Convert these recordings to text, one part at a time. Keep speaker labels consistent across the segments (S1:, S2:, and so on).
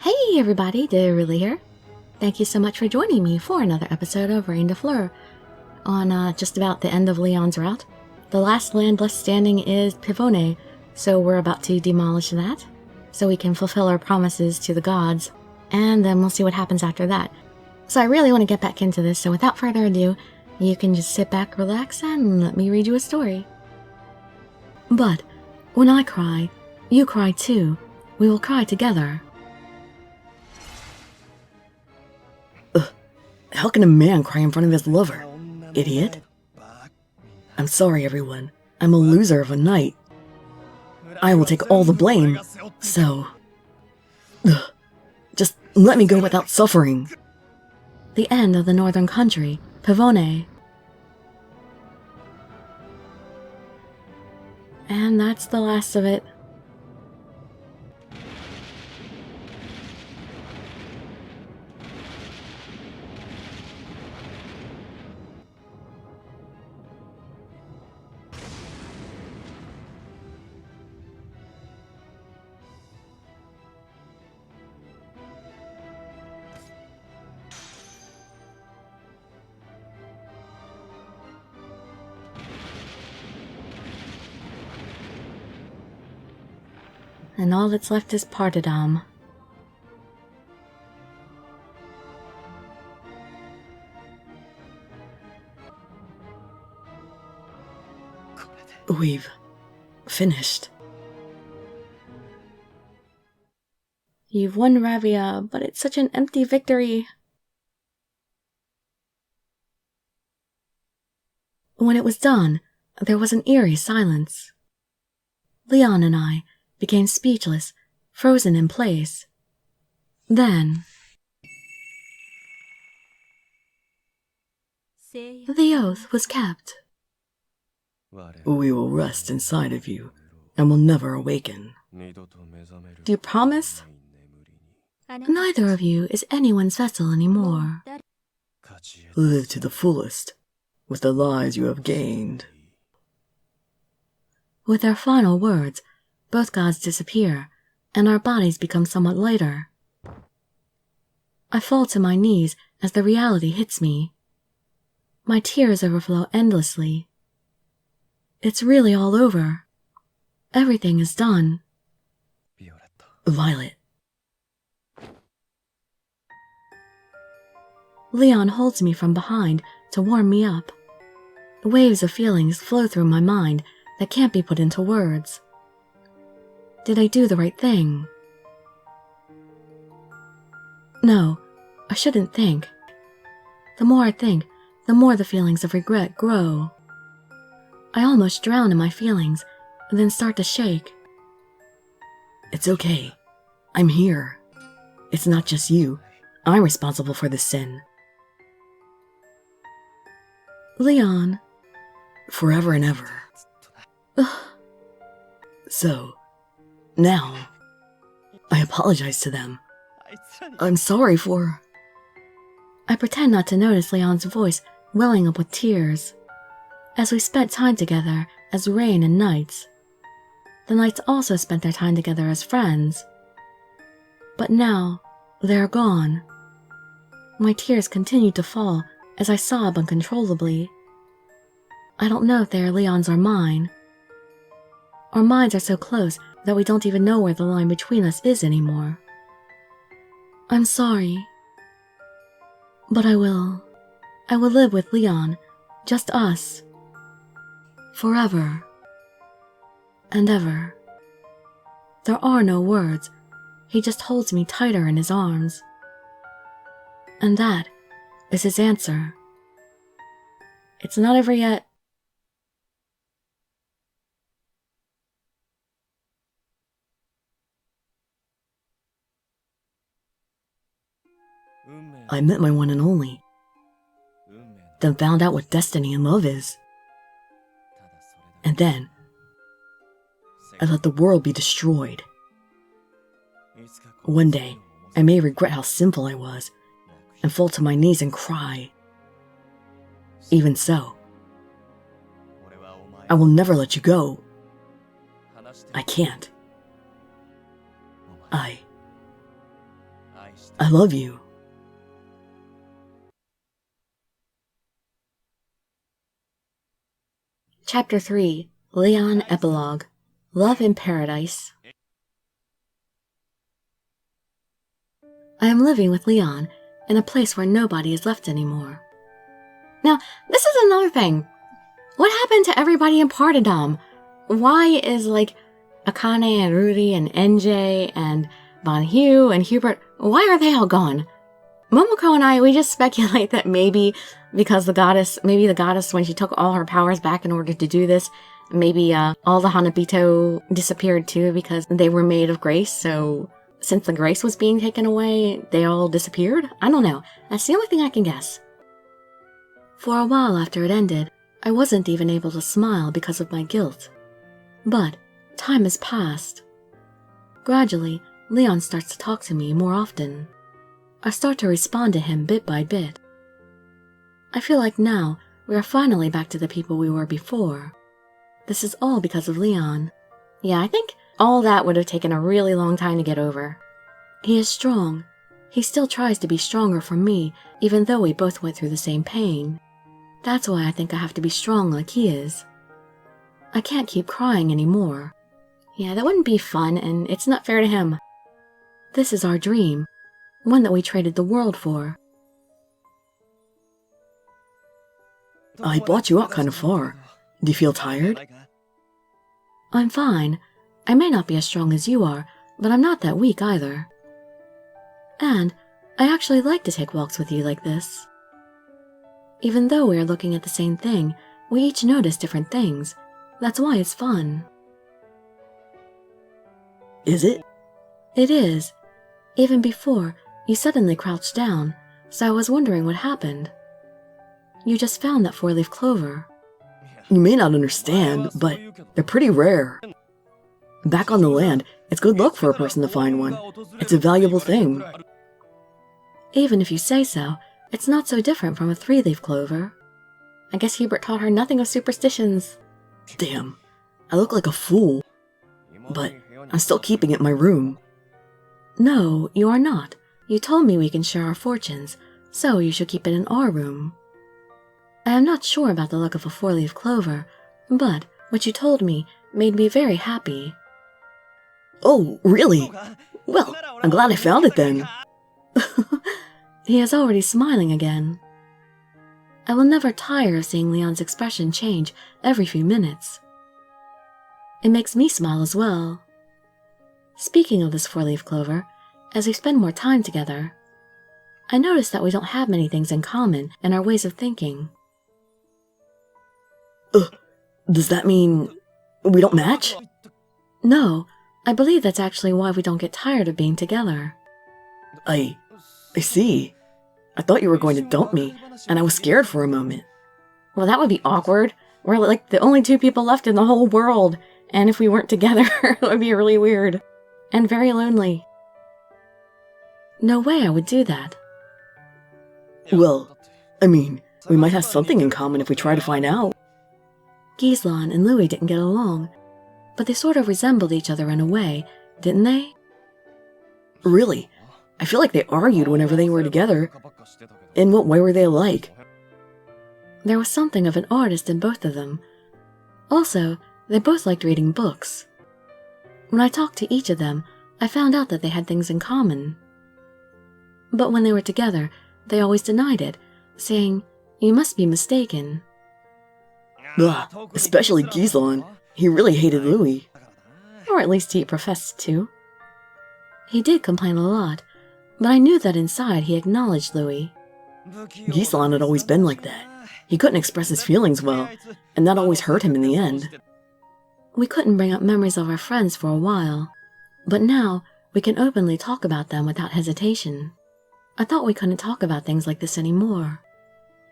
S1: Hey everybody, Dirili here. Thank you so much for joining me for another episode of Reine Des Fleurs. On just about the end of Leon's route, the last land left standing is Pivone, so we're about to demolish that, so we can fulfill our promises to the gods, and then we'll see what happens after that. So I really want to get back into this, so without further ado, you can just sit back, relax, and let me read you a story. But when I cry, you cry too. We will cry together.
S2: How can a man cry in front of his lover? Idiot. I'm sorry, everyone. I'm a loser of a knight. I will take all the blame, so... just let me go without suffering.
S1: The end of the northern country, Pivone. And that's the last of it. And all that's left is Partidam.
S2: We've finished.
S1: You've won Ravia, but it's such an empty victory. When it was done, there was an eerie silence. Leon and I became speechless, frozen in place. Then... the oath was kept.
S2: We will rest inside of you, and will never awaken.
S1: Do you promise? Neither of you is anyone's vessel anymore.
S2: Live to the fullest, with the lives you have gained.
S1: With their final words, both gods disappear, and our bodies become somewhat lighter. I fall to my knees as the reality hits me. My tears overflow endlessly. It's really all over. Everything is done.
S2: Violet.
S1: Leon holds me from behind to warm me up. Waves of feelings flow through my mind that can't be put into words. Did I do the right thing? No, I shouldn't think. The more I think, the more the feelings of regret grow. I almost drown in my feelings, and then start to shake.
S2: It's okay. I'm here. It's not just you. I'm responsible for this sin.
S1: Leon.
S2: Forever and ever. So, now, I apologize to them. I'm sorry for...
S1: I pretend not to notice Leon's voice welling up with tears. As we spent time together as Reine and knights. The knights also spent their time together as friends. But now, they're gone. My tears continued to fall as I sob uncontrollably. I don't know if they are Leon's or mine. Our minds are so close that we don't even know where the line between us is anymore. I'm sorry. But I will live with Leon, just us. Forever. And ever. There are no words. He just holds me tighter in his arms. And that is his answer. It's not over yet.
S2: I met my one and only. Then found out what destiny and love is. And then, I let the world be destroyed. One day, I may regret how simple I was, and fall to my knees and cry. Even so, I will never let you go. I can't. I love you.
S1: Chapter 3, Leon Epilogue, Love in Paradise. I am living with Leon in a place where nobody is left anymore. Now, this is another thing. What happened to everybody in Partydom? Why is, Akane and Rudy and NJ and Von Hugh and Hubert, why are they all gone? Momoko and I, we just speculate that maybe because the goddess, when she took all her powers back in order to do this, maybe all the Hanabito disappeared too because they were made of grace, so since the grace was being taken away, they all disappeared? I don't know. That's the only thing I can guess. For a while after it ended, I wasn't even able to smile because of my guilt. But time has passed. Gradually, Leon starts to talk to me more often. I start to respond to him bit by bit. I feel like now we are finally back to the people we were before. This is all because of Leon. Yeah, I think all that would have taken a really long time to get over. He is strong. He still tries to be stronger for me, even though we both went through the same pain. That's why I think I have to be strong like he is. I can't keep crying anymore. Yeah, that wouldn't be fun, and it's not fair to him. This is our dream, one that we traded the world for.
S2: I brought you out kind of far. Do you feel tired?
S1: I'm fine. I may not be as strong as you are, but I'm not that weak either. And I actually like to take walks with you like this. Even though we are looking at the same thing, we each notice different things. That's why it's fun.
S2: Is it?
S1: It is. Even before, you suddenly crouched down, so I was wondering what happened. You just found that four-leaf clover.
S2: You may not understand, but they're pretty rare. Back on the land, it's good luck for a person to find one. It's a valuable thing.
S1: Even if you say so, it's not so different from a three-leaf clover. I guess Hubert taught her nothing of superstitions.
S2: Damn, I look like a fool. But I'm still keeping it in my room.
S1: No, you are not. You told me we can share our fortunes, so you should keep it in our room. I am not sure about the luck of a four-leaf clover, but what you told me made me very happy.
S2: Oh, really? Well, I'm glad I found it then.
S1: He is already smiling again. I will never tire of seeing Leon's expression change every few minutes. It makes me smile as well. Speaking of this four-leaf clover, as we spend more time together, I notice that we don't have many things in common in our ways of thinking.
S2: Does that mean we don't match?
S1: No, I believe that's actually why we don't get tired of being together.
S2: I see. I thought you were going to dump me, and I was scared for a moment.
S1: Well, that would be awkward. We're like the only two people left in the whole world, and if we weren't together, it would be really weird. And very lonely. No way I would do that.
S2: Well, I mean, we might have something in common if we try to find out.
S1: Gislan and Louis didn't get along, but they sort of resembled each other in a way, didn't they?
S2: Really? I feel like they argued whenever they were together. In what way were they alike?
S1: There was something of an artist in both of them. Also, they both liked reading books. When I talked to each of them, I found out that they had things in common. But when they were together, they always denied it, saying, "You must be mistaken."
S2: Ugh, especially Gislan. He really hated Louis.
S1: Or at least he professed to. He did complain a lot, but I knew that inside he acknowledged Louis.
S2: Gislan had always been like that. He couldn't express his feelings well, and that always hurt him in the end.
S1: We couldn't bring up memories of our friends for a while, but now we can openly talk about them without hesitation. I thought we couldn't talk about things like this anymore.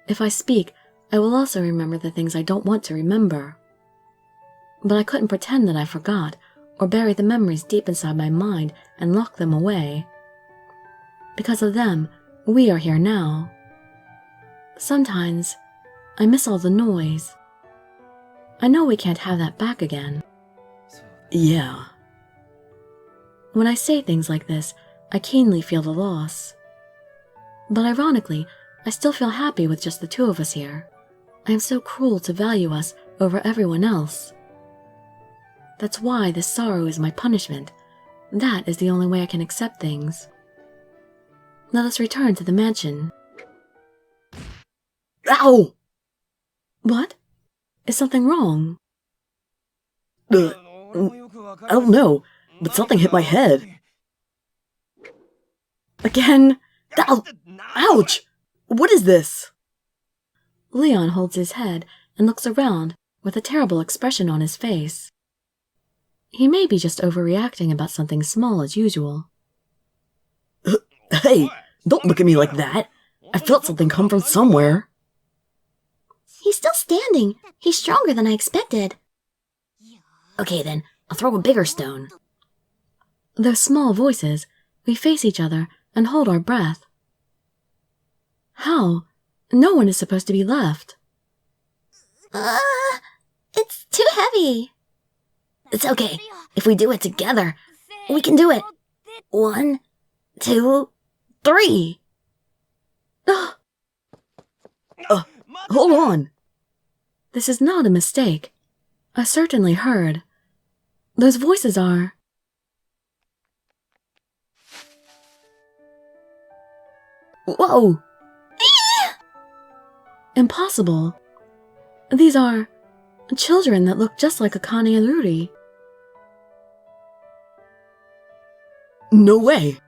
S1: If I speak, I will also remember the things I don't want to remember. But I couldn't pretend that I forgot, or bury the memories deep inside my mind and lock them away. Because of them, we are here now. Sometimes, I miss all the noise. I know we can't have that back again.
S2: Yeah.
S1: When I say things like this, I keenly feel the loss. But ironically, I still feel happy with just the two of us here. I am so cruel to value us over everyone else. That's why this sorrow is my punishment. That is the only way I can accept things. Let us return to the mansion.
S2: Ow!
S1: What? Is something wrong?
S2: I don't know, but something hit my head. Again? Ow! Ouch! What is this?
S1: Leon holds his head and looks around with a terrible expression on his face. He may be just overreacting about something small as usual.
S2: Hey, don't look at me like that. I felt something come from somewhere.
S3: He's still standing. He's stronger than I expected.
S2: Okay then, I'll throw a bigger stone.
S1: Those small voices, we face each other and hold our breath. How? No one is supposed to be left.
S3: It's too heavy.
S2: It's okay. If we do it together, we can do it. 1, 2, 3. Hold on.
S1: This is not a mistake. I certainly heard. Those voices are...
S2: Whoa!
S1: Impossible. These are children that look just like Akane and Ruri.
S2: No way.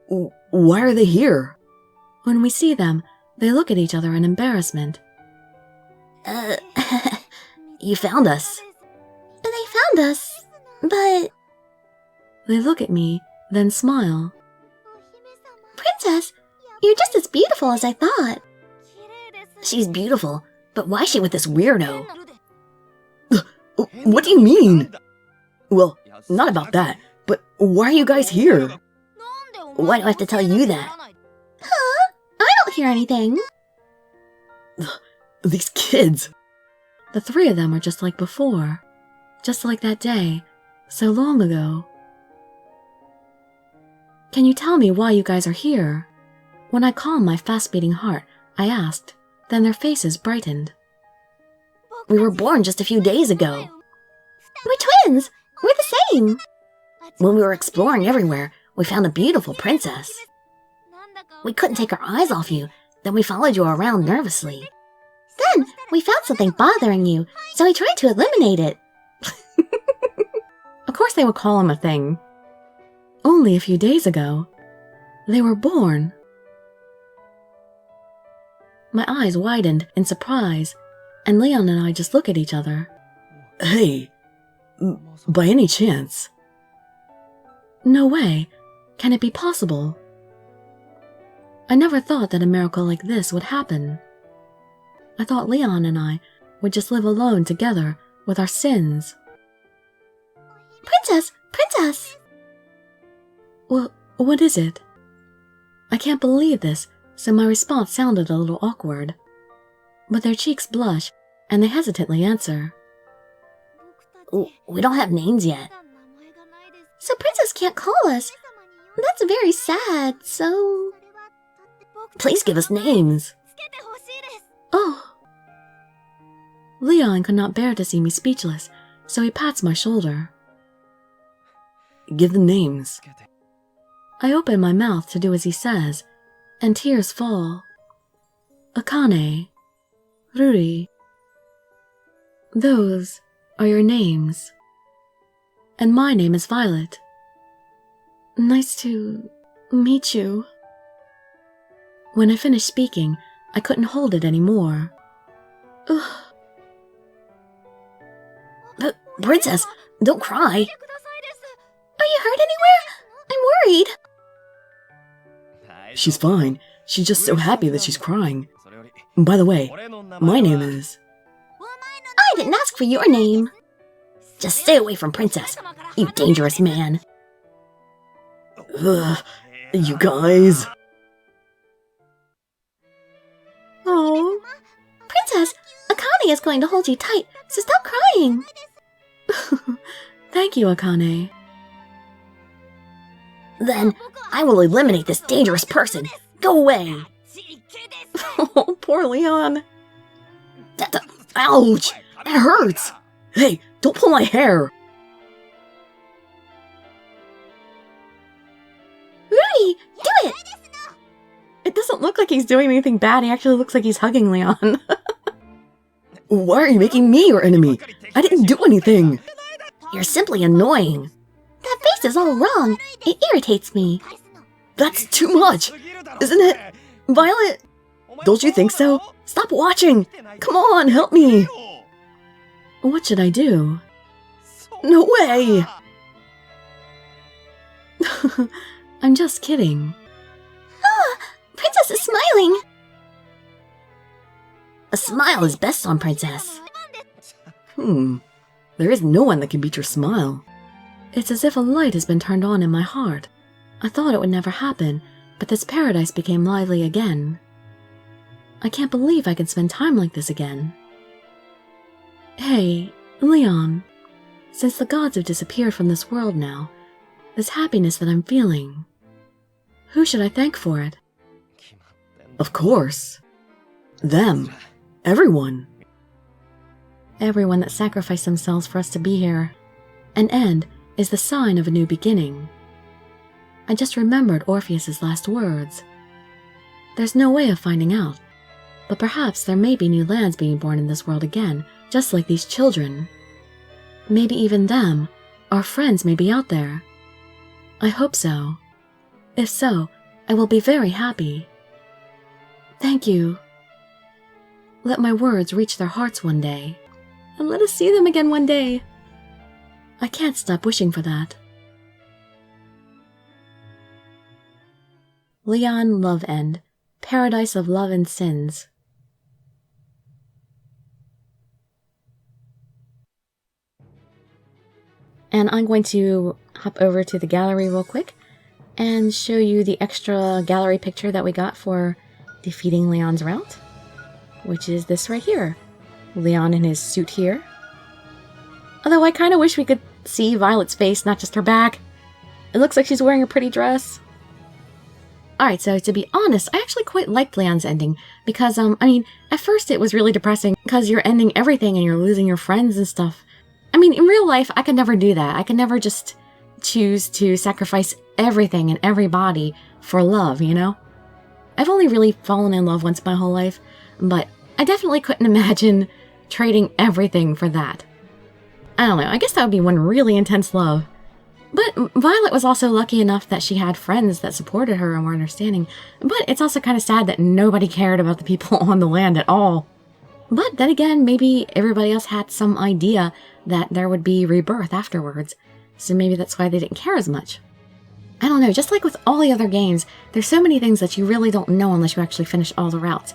S2: Why are they here?
S1: When we see them, they look at each other in embarrassment.
S2: You found us.
S3: They found us, but...
S1: They look at me, then smile.
S3: Princess, you're just as beautiful as I thought.
S2: She's beautiful, but why is she with this weirdo? What do you mean? Well, not about that, but why are you guys here? Why do I have to tell you that?
S3: Huh? I don't hear anything.
S2: These kids.
S1: The three of them are just like before. Just like that day, so long ago. Can you tell me why you guys are here? When I calmed my fast-beating heart, I asked. Then their faces brightened.
S2: We were born just a few days ago.
S3: We're twins. We're the same.
S2: When we were exploring everywhere, we found a beautiful princess. We couldn't take our eyes off you, then we followed you around nervously.
S3: Then we found something bothering you, so we tried to eliminate it.
S1: Of course they would call him a thing. Only a few days ago. They were born. My eyes widened in surprise, and Leon and I just look at each other.
S2: Hey, by any chance?
S1: No way. Can it be possible? I never thought that a miracle like this would happen. I thought Leon and I would just live alone together with our sins.
S3: Princess! Princess!
S1: What is it? I can't believe this, so my response sounded a little awkward. But their cheeks blush, and they hesitantly answer.
S2: We don't have names yet.
S3: So Princess can't call us. That's very sad, so...
S2: Please give us names.
S1: Oh. Leon could not bear to see me speechless, so he pats my shoulder.
S2: Give them names.
S1: I open my mouth to do as he says, and tears fall. Akane, Ruri. Those are your names. And my name is Violet. Nice to meet you. When I finished speaking, I couldn't hold it anymore. Ugh.
S2: Princess, don't cry.
S3: Are you hurt anywhere? I'm worried.
S2: She's fine. She's just so happy that she's crying. By the way, my name is...
S3: I didn't ask for your name.
S2: Just stay away from Princess, you dangerous man. Ugh, you guys.
S3: Oh. Princess, Akane is going to hold you tight, so stop crying.
S1: Thank you, Akane.
S2: Then I will eliminate this dangerous person. Go away.
S1: Oh, poor Leon.
S2: Ouch! That hurts! Hey, don't pull my hair!
S3: Rudy, do it!
S1: It doesn't look like he's doing anything bad. He actually looks like he's hugging Leon.
S2: Why are you making me your enemy? I didn't do anything! You're simply annoying.
S3: That face is all wrong. It irritates me.
S2: That's too much! Isn't it? Violet? Don't you think so? Stop watching! Come on, help me!
S1: What should I do?
S2: No way!
S1: I'm just kidding.
S3: Ah, Princess is smiling.
S2: A smile is best on Princess. There is no one that can beat your smile.
S1: It's as if a light has been turned on in my heart. I thought it would never happen, but this paradise became lively again. I can't believe I can spend time like this again. Hey, Leon. Since the gods have disappeared from this world now, this happiness that I'm feeling, who should I thank for it?
S2: Of course. Them. Everyone.
S1: Everyone that sacrificed themselves for us to be here. An end is the sign of a new beginning. I just remembered Orpheus's last words. There's no way of finding out, but perhaps there may be new lands being born in this world again, just like these children. Maybe even them, our friends, may be out there. I hope so. If so, I will be very happy. Thank you. Let my words reach their hearts one day, and let us see them again one day. I can't stop wishing for that. Leon Love End, Paradise of Love and Sins. And I'm going to hop over to the gallery real quick and show you the extra gallery picture that we got for defeating Leon's route, which is this right here. Leon in his suit here. Although I kind of wish we could see Violet's face, not just her back. It looks like she's wearing a pretty dress. Alright, so to be honest, I actually quite liked Leon's ending, because, at first it was really depressing, because you're ending everything and you're losing your friends and stuff. I mean, in real life, I could never do that. I could never just choose to sacrifice everything and everybody for love, you know? I've only really fallen in love once my whole life, but I definitely couldn't imagine trading everything for that. I don't know, I guess that would be one really intense love. But Violet was also lucky enough that she had friends that supported her and were understanding. But it's also kind of sad that nobody cared about the people on the land at all. But then again, maybe everybody else had some idea that there would be rebirth afterwards. So maybe that's why they didn't care as much. I don't know, just like with all the other games, there's so many things that you really don't know unless you actually finish all the routes.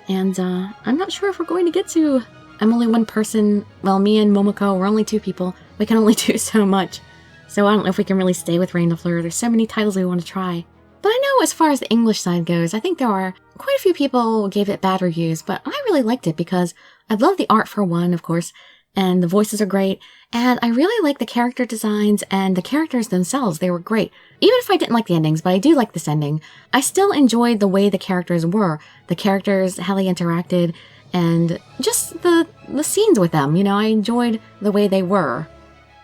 S1: And I'm not sure if we're going to get to... I'm only one person. Well, me and Momoko, we're only 2 people. We can only do so much. So I don't know if we can really stay with Reine Des Fleurs. There's so many titles we want to try. But I know as far as the English side goes, I think there are quite a few people who gave it bad reviews, but I really liked it because I love the art for one, of course, and the voices are great, and I really like the character designs and the characters themselves. They were great. Even if I didn't like the endings, but I do like this ending, I still enjoyed the way the characters were. The characters, how they interacted, and just the scenes with them. You know, I enjoyed the way they were.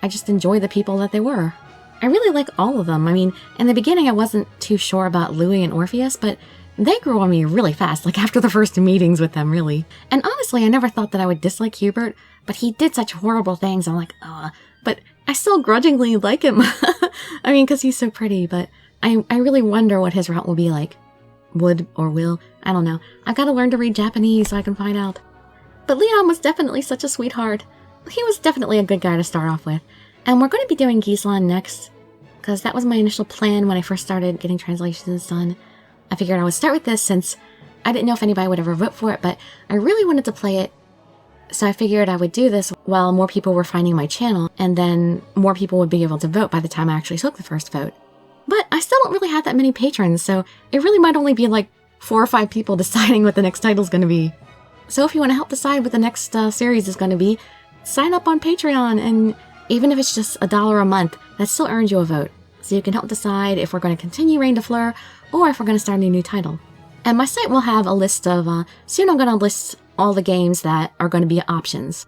S1: I just enjoyed the people that they were. I really like all of them. I mean, in the beginning I wasn't too sure about Louis and Orpheus, but they grew on me really fast, like after the first meetings with them, really. And honestly, I never thought that I would dislike Hubert, but he did such horrible things. I'm like, ugh. But I still grudgingly like him. I mean, because he's so pretty, but I really wonder what his route will be like. Would or will, I don't know. I've got to learn to read Japanese so I can find out. But Leon was definitely such a sweetheart. He was definitely a good guy to start off with. And we're going to be doing Gislan next, because that was my initial plan when I first started getting translations done. I figured I would start with this since I didn't know if anybody would ever vote for it, but I really wanted to play it. So I figured I would do this while more people were finding my channel, and then more people would be able to vote by the time I actually took the first vote. But I still don't really have that many patrons, so it really might only be like 4 or 5 people deciding what the next title's going to be. So if you want to help decide what the next series is going to be, sign up on Patreon, and even if it's just $1 a month, that still earns you a vote. so you can help decide if we're going to continue Reine Des Fleurs or if we're going to start a new title. And my site will have a list of, soon I'm going to list all the games that are going to be options.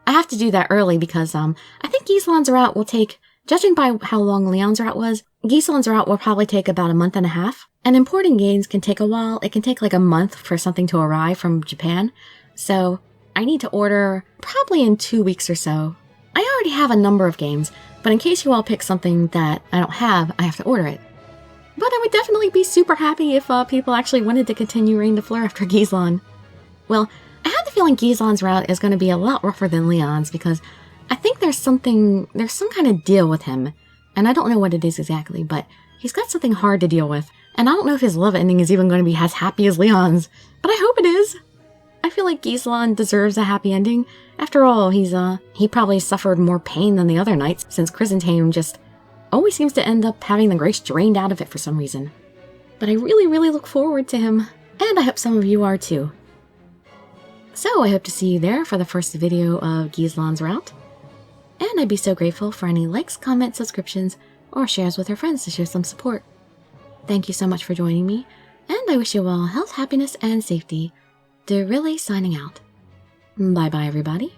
S1: I have to do that early because I think Giselin's route will take, judging by how long Leon's route was, Giselin's route will probably take about a month and a half. And importing games can take a while. It can take like a month for something to arrive from Japan. So I need to order probably in 2 weeks or so. I already have a number of games, but in case you all pick something that I don't have, I have to order it. But I would definitely be super happy if people actually wanted to continue Reine Des Fleurs after Giselin. Well, I have the feeling Giselin's route is going to be a lot rougher than Leon's because I think there's some kind of deal with him. And I don't know what it is exactly, but he's got something hard to deal with. And I don't know if his love ending is even going to be as happy as Leon's, but I hope it is. I feel like Giselin deserves a happy ending. After all, he probably suffered more pain than the other knights, since Chrysantheme just always seems to end up having the grace drained out of it for some reason. But I really, really look forward to him, and I hope some of you are too. So I hope to see you there for the first video of Giselin's route. And I'd be so grateful for any likes, comments, subscriptions, or shares with your friends to show some support. Thank you so much for joining me, and I wish you all health, happiness, and safety. Dirili signing out. Bye-bye, everybody.